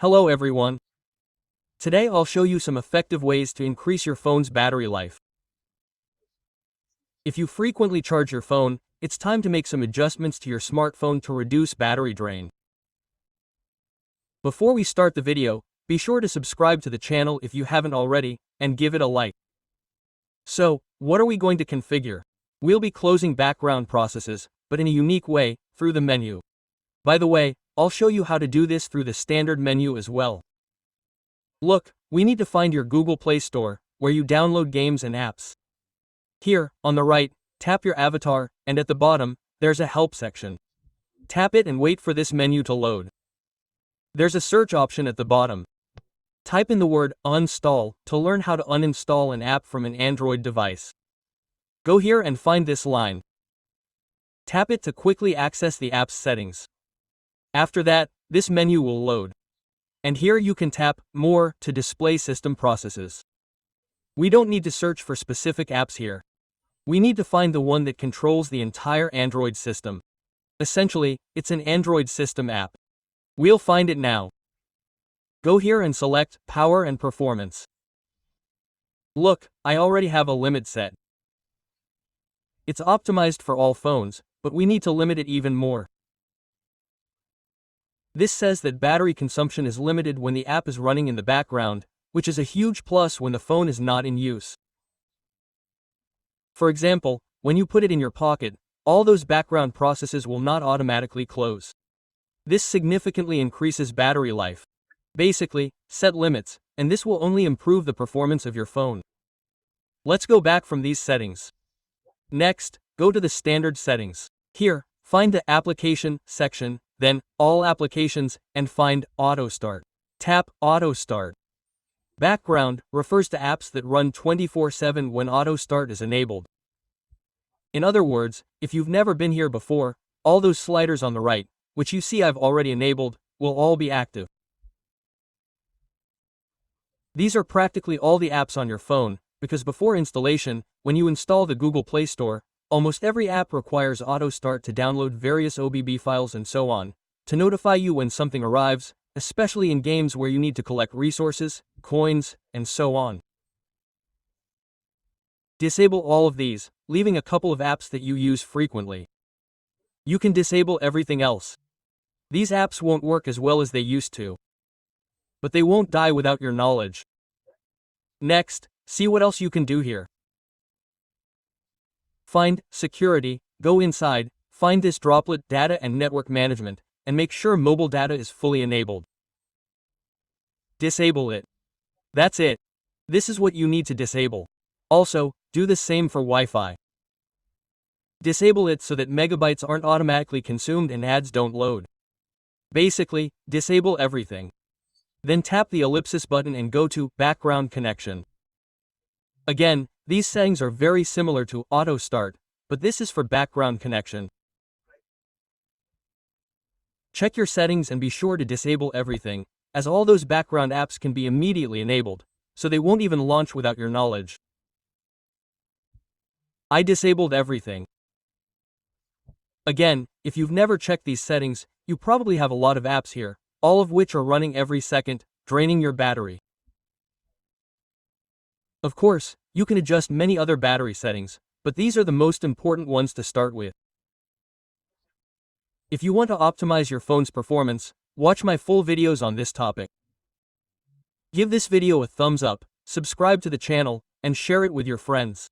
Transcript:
Hello everyone. Today I'll show you some effective ways to increase your phone's battery life. If you frequently charge your phone, it's time to make some adjustments to your smartphone to reduce battery drain. Before we start the video, be sure to subscribe to the channel if you haven't already, and give it a like. So, what are we going to configure? We'll be closing background processes, but in a unique way, through the menu. By the way, I'll show you how to do this through the standard menu as well. Look, we need to find your Google Play Store, where you download games and apps. Here, on the right, tap your avatar, and at the bottom, there's a help section. Tap it and wait for this menu to load. There's a search option at the bottom. Type in the word uninstall to learn how to uninstall an app from an Android device. Go here and find this line. Tap it to quickly access the app's settings. After that, this menu will load. And here you can tap More to display system processes. We don't need to search for specific apps here. We need to find the one that controls the entire Android system. Essentially, it's an Android system app. We'll find it now. Go here and select Power and Performance. Look, I already have a limit set. It's optimized for all phones, but we need to limit it even more. This says that battery consumption is limited when the app is running in the background, which is a huge plus when the phone is not in use. For example, when you put it in your pocket, all those background processes will not automatically close. This significantly increases battery life. Basically, set limits, and this will only improve the performance of your phone. Let's go back from these settings. Next, go to the standard settings. Here, find the Application section, then All Applications, and find Auto Start. Tap Auto Start. Background refers to apps that run 24/7 when Auto Start is enabled. In other words, if you've never been here before, all those sliders on the right, which you see I've already enabled, will all be active. These are practically all the apps on your phone, because before installation, when you install the Google Play Store, almost every app requires Auto Start to download various OBB files and so on, to notify you when something arrives, especially in games where you need to collect resources, coins, and so on. Disable all of these, leaving a couple of apps that you use frequently. You can disable everything else. These apps won't work as well as they used to. But they won't die without your knowledge. Next, see what else you can do here. Find Security, go inside, find this Droplet Data and Network Management, and make sure mobile data is fully enabled. Disable it. That's it. This is what you need to disable. Also, do the same for Wi-Fi. Disable it so that megabytes aren't automatically consumed and ads don't load. Basically, disable everything. Then tap the ellipsis button and go to Background Connection. Again, these settings are very similar to Auto Start, but this is for background connection. Check your settings and be sure to disable everything, as all those background apps can be immediately enabled, so they won't even launch without your knowledge. I disabled everything. Again, if you've never checked these settings, you probably have a lot of apps here, all of which are running every second, draining your battery. Of course, you can adjust many other battery settings, but these are the most important ones to start with. If you want to optimize your phone's performance, watch my full videos on this topic. Give this video a thumbs up, subscribe to the channel, and share it with your friends.